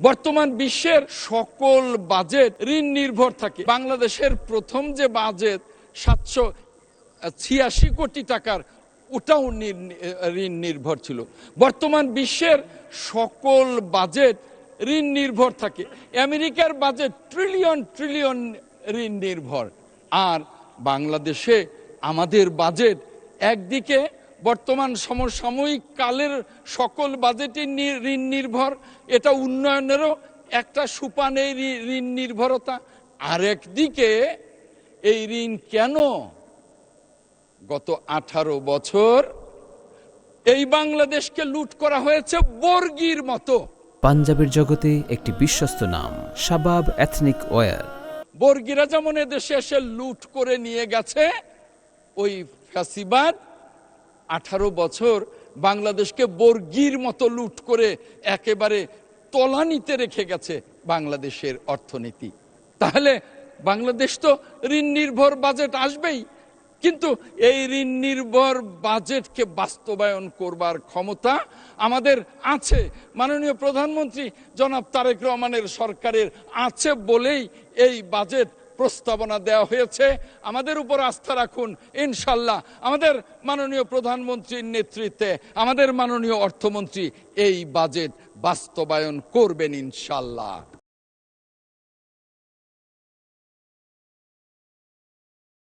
বর্তমান বিশ্বের সকল বাজেট ঋণ নির্ভর থাকে। বাংলাদেশের প্রথম যে বাজেট 786 কোটি টাকার, ওটাও ঋণ নির্ভর ছিল। বর্তমান বিশ্বের সকল বাজেট ঋণ নির্ভর থাকে। আমেরিকার বাজেট ট্রিলিয়ন ট্রিলিয়ন ঋণ নির্ভর। আর বাংলাদেশে আমাদের বাজেট একদিকে বর্তমান সমসাময়িক কালের সকল বাজেটই ঋণ নির্ভর, এটা উন্নয়নেরও একটা সোপান এই ঋণ নির্ভরতা। আরেকদিকে এই ঋণ কেন? গত 18 বছর এই বাংলাদেশকে লুট করা হয়েছে বর্গির মতো। পাঞ্জাবের জগতে একটি বিশ্বস্ত নাম, শাবাব এথনিক ওয়্যার। বর্গিরা যেমন এদেশে এসে লুট করে নিয়ে গেছে, ওই ফ্যাসিবাদ 18 বছর বাংলাদেশকে বর্গির মতো লুট করে একেবারে তলানিতে রেখে গেছে বাংলাদেশের অর্থনীতি। তাহলে বাংলাদেশ তো ঋণ নির্ভর বাজেট আসবেই, কিন্তু এই ঋণ নির্ভর বাজেটকে বাস্তবায়ন করবার ক্ষমতা আমাদের আছে। মাননীয় প্রধানমন্ত্রী জনাব তারেক রহমানের সরকারের আছে বলেই এই বাজেট প্রস্তাবনা দেওয়া হয়েছে। আমাদের উপর আস্থা রাখুন, ইনশাল্লাহ আমাদের মাননীয় প্রধানমন্ত্রীর নেতৃত্বে আমাদের মাননীয় অর্থমন্ত্রী এই বাজেট বাস্তবায়ন করবেন ইনশাল্লাহ।